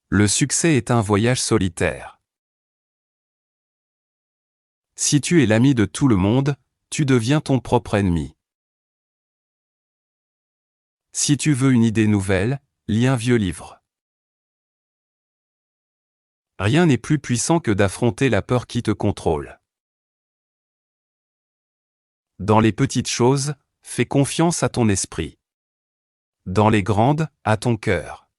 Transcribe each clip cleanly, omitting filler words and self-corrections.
Le succès est un voyage solitaire. Si tu es l'ami de tout le monde, tu deviens ton propre ennemi. Si tu veux une idée nouvelle, lis un vieux livre. Rien n'est plus puissant que d'affronter la peur qui te contrôle. Dans les petites choses, fais confiance à ton esprit. Dans les grandes, à ton cœur.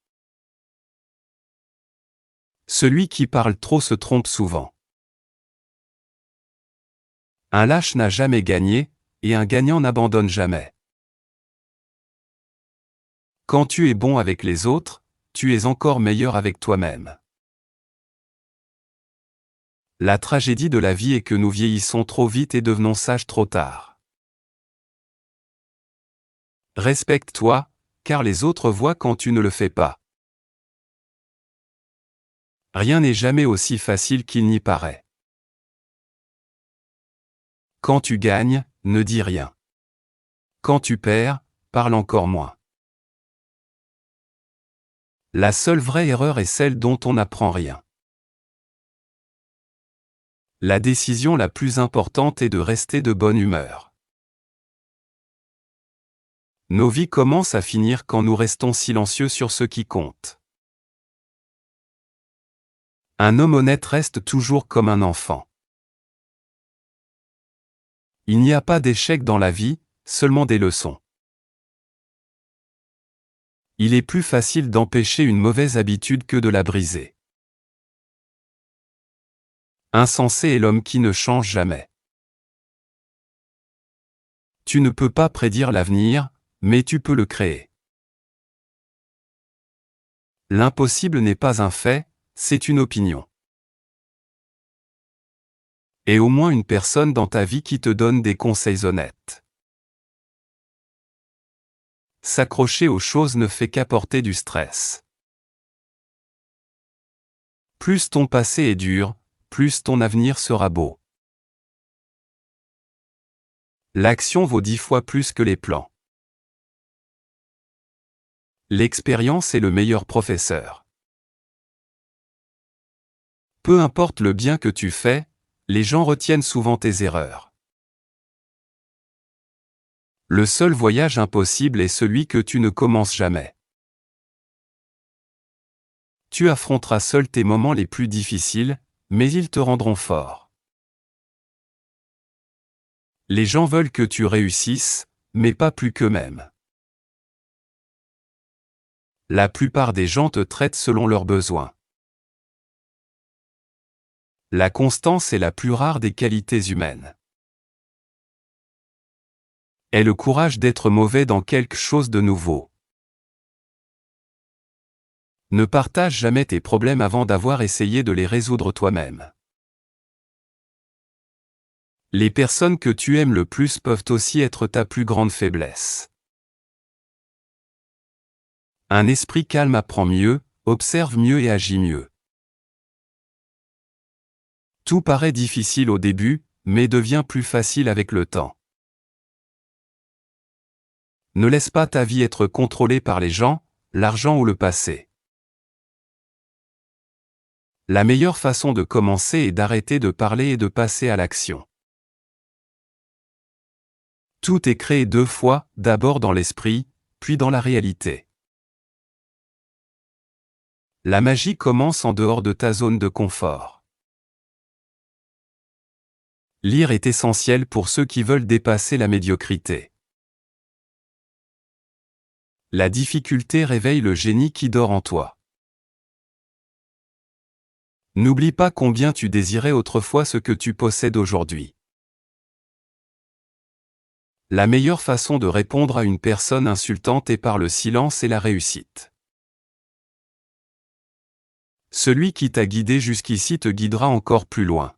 Celui qui parle trop se trompe souvent. Un lâche n'a jamais gagné, et un gagnant n'abandonne jamais. Quand tu es bon avec les autres, tu es encore meilleur avec toi-même. La tragédie de la vie est que nous vieillissons trop vite et devenons sages trop tard. Respecte-toi, car les autres voient quand tu ne le fais pas. Rien n'est jamais aussi facile qu'il n'y paraît. Quand tu gagnes, ne dis rien. Quand tu perds, parle encore moins. La seule vraie erreur est celle dont on n'apprend rien. La décision la plus importante est de rester de bonne humeur. Nos vies commencent à finir quand nous restons silencieux sur ce qui compte. Un homme honnête reste toujours comme un enfant. Il n'y a pas d'échec dans la vie, seulement des leçons. Il est plus facile d'empêcher une mauvaise habitude que de la briser. Insensé est l'homme qui ne change jamais. Tu ne peux pas prédire l'avenir, mais tu peux le créer. L'impossible n'est pas un fait, c'est une opinion. Et au moins une personne dans ta vie qui te donne des conseils honnêtes. S'accrocher aux choses ne fait qu'apporter du stress. Plus ton passé est dur, plus ton avenir sera beau. L'action vaut 10 fois plus que les plans. L'expérience est le meilleur professeur. Peu importe le bien que tu fais, les gens retiennent souvent tes erreurs. Le seul voyage impossible est celui que tu ne commences jamais. Tu affronteras seul tes moments les plus difficiles, mais ils te rendront fort. Les gens veulent que tu réussisses, mais pas plus qu'eux-mêmes. La plupart des gens te traitent selon leurs besoins. La constance est la plus rare des qualités humaines. Aie le courage d'être mauvais dans quelque chose de nouveau. Ne partage jamais tes problèmes avant d'avoir essayé de les résoudre toi-même. Les personnes que tu aimes le plus peuvent aussi être ta plus grande faiblesse. Un esprit calme apprend mieux, observe mieux et agit mieux. Tout paraît difficile au début, mais devient plus facile avec le temps. Ne laisse pas ta vie être contrôlée par les gens, l'argent ou le passé. La meilleure façon de commencer est d'arrêter de parler et de passer à l'action. Tout est créé 2 fois, d'abord dans l'esprit, puis dans la réalité. La magie commence en dehors de ta zone de confort. Lire est essentiel pour ceux qui veulent dépasser la médiocrité. La difficulté réveille le génie qui dort en toi. N'oublie pas combien tu désirais autrefois ce que tu possèdes aujourd'hui. La meilleure façon de répondre à une personne insultante est par le silence et la réussite. Celui qui t'a guidé jusqu'ici te guidera encore plus loin.